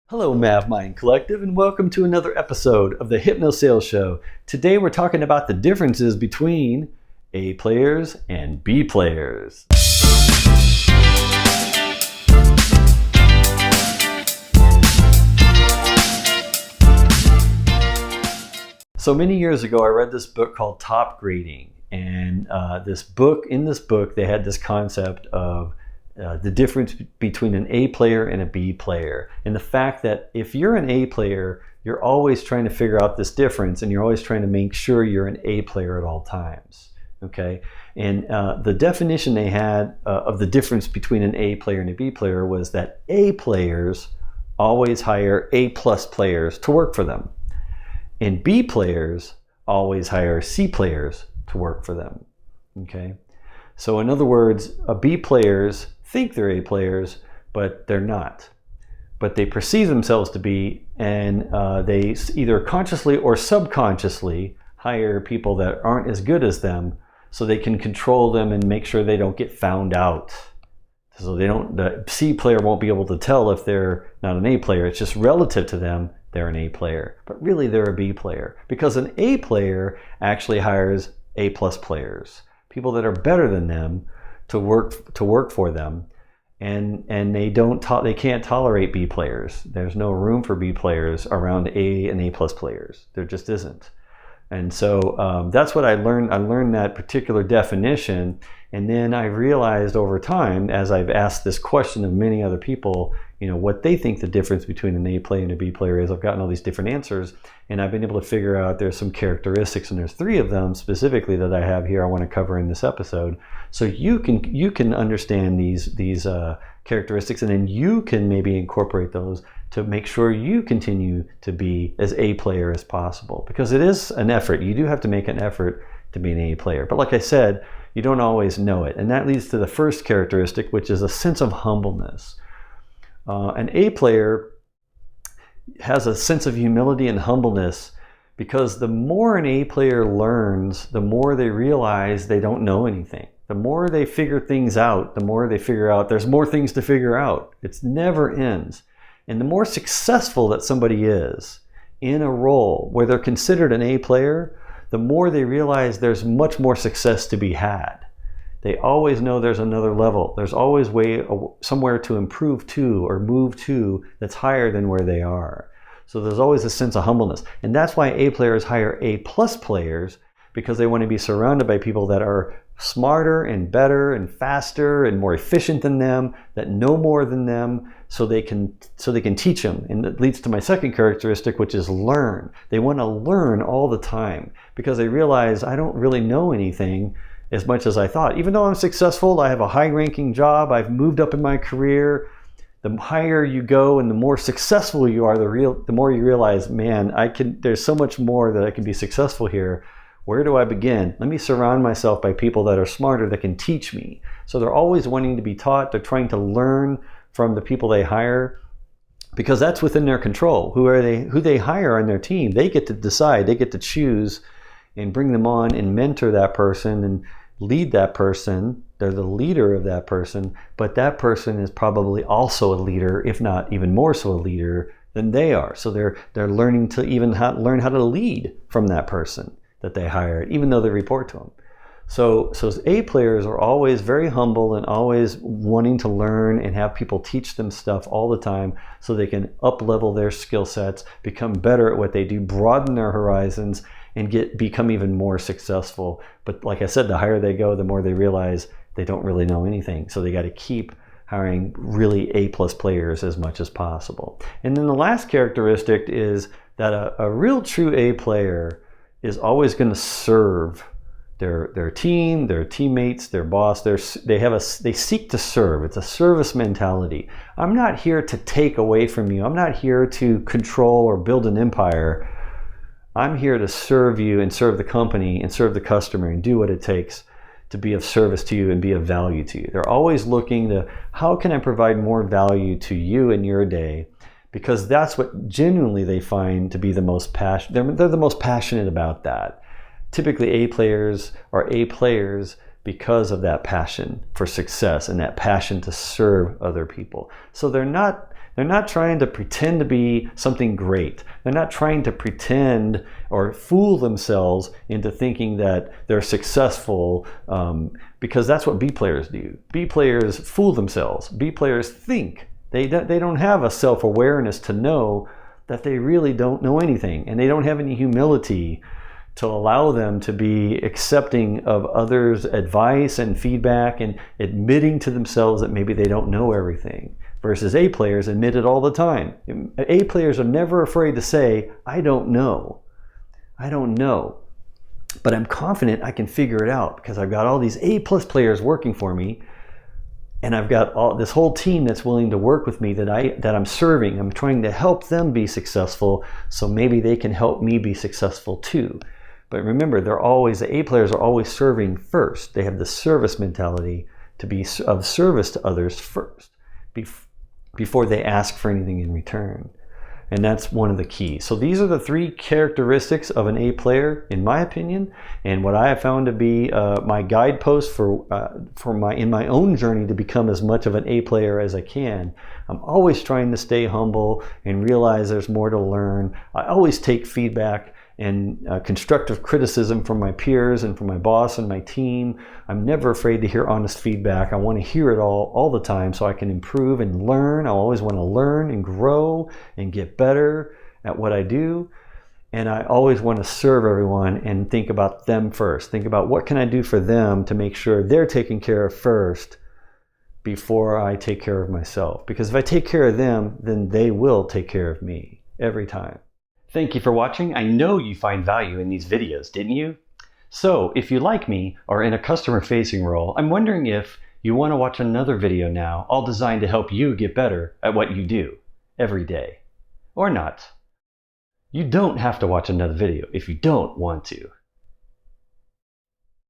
Hello, MavMind Collective, and welcome to another episode of the Hypno Sales Show. Today we're talking about the differences between A players and B players. So many years ago, I read this book called Top Grading, and in this book, they had this concept of the difference between an A player and a B player, and the fact that if you're an A player, you're always trying to figure out this difference, and you're always trying to make sure you're an A player at all times. Okay, and the definition they had of the difference between an A player and a B player was that A players always hire A plus players to work for them, and B players always hire C players to work for them. Okay, so in other words, B players think they're A players, but they're not. But they perceive themselves to be, and they either consciously or subconsciously hire people that aren't as good as them so they can control them and make sure they don't get found out. So the C player won't be able to tell if they're not an A player. It's just relative to them, they're an A player. But really they're a B player, because an A player actually hires A plus players, people that are better than them, to work for them, and they can't tolerate B players. There's no room for B players around A and A plus players. There just isn't. And so that's what I learned. I learned that particular definition, and then I realized over time, as I've asked this question of many other people, what they think the difference between an A player and a B player is. I've gotten all these different answers, and I've been able to figure out there's some characteristics, and there's 3 of them specifically that I have here I want to cover in this episode. So you can understand these characteristics, and then you can maybe incorporate those to make sure you continue to be as A player as possible, because it is an effort. You do have to make an effort to be an A player. But like I said, you don't always know it. And that leads to the first characteristic, which is a sense of humbleness. An A player has a sense of humility and humbleness, because the more an A player learns, the more they realize they don't know anything. The more they figure things out, the more they figure out there's more things to figure out. It never ends. And the more successful that somebody is in a role where they're considered an A player, the more they realize there's much more success to be had. They always know there's another level. There's always somewhere to improve to or move to that's higher than where they are. So there's always a sense of humbleness. And that's why A players hire A plus players, because they want to be surrounded by people that are smarter and better and faster and more efficient than them, that know more than them, so they can teach them. And that leads to my second characteristic, which is learn. They want to learn all the time, because they realize I don't really know anything as much as I thought. Even though I'm successful, I have a high-ranking job, I've moved up in my career. The higher you go and the more successful you are, the more you realize, man, there's so much more that I can be successful here. Where do I begin? Let me surround myself by people that are smarter, that can teach me. So they're always wanting to be taught. They're trying to learn from the people they hire, because that's within their control. Who they hire on their team, they get to decide, they get to choose and bring them on and mentor that person and lead that person. They're the leader of that person, but that person is probably also a leader, if not even more so a leader than they are. So they're learning to learn how to lead from that person that they hired, even though they report to them. So A players are always very humble and always wanting to learn and have people teach them stuff all the time, so they can up-level their skill sets, become better at what they do, broaden their horizons, and become even more successful. But like I said, the higher they go, the more they realize they don't really know anything. So they got to keep hiring really A plus players as much as possible. And then the last characteristic is that a real true A player is always going to serve their team, their teammates, their boss. They seek to serve. It's a service mentality. I'm not here to take away from you. I'm not here to control or build an empire. I'm here to serve you and serve the company and serve the customer and do what it takes to be of service to you and be of value to you. They're always looking to, how can I provide more value to you in your day? Because that's what genuinely they find to be the most passionate. They're the most passionate about that. Typically A players are A players because of that passion for success and that passion to serve other people. So they're not They're not trying to pretend to be something great. They're not trying to pretend or fool themselves into thinking that they're successful, because that's what B players do. B players fool themselves. B players think. They don't have a self-awareness to know that they really don't know anything, and they don't have any humility to allow them to be accepting of others' advice and feedback and admitting to themselves that maybe they don't know everything. Versus A players admit it all the time. A players are never afraid to say, I don't know. I don't know. But I'm confident I can figure it out because I've got all these A+ players working for me, and I've got this whole team that's willing to work with me that I'm serving. I'm trying to help them be successful, so maybe they can help me be successful too. But remember, the A players are always serving first. They have the service mentality to be of service to others first, before they ask for anything in return. And that's one of the keys. So these are the 3 characteristics of an A player, in my opinion, and what I have found to be my guidepost in my own journey to become as much of an A player as I can. I'm always trying to stay humble and realize there's more to learn. I always take feedback and constructive criticism from my peers and from my boss and my team. I'm never afraid to hear honest feedback. I want to hear it all the time so I can improve and learn. I always want to learn and grow and get better at what I do. And I always want to serve everyone and think about them first. Think about what can I do for them to make sure they're taken care of first before I take care of myself. Because if I take care of them, then they will take care of me every time. Thank you for watching. I know you find value in these videos, didn't you? So if you like me or in a customer-facing role, I'm wondering if you want to watch another video now, all designed to help you get better at what you do every day. Or not. You don't have to watch another video if you don't want to.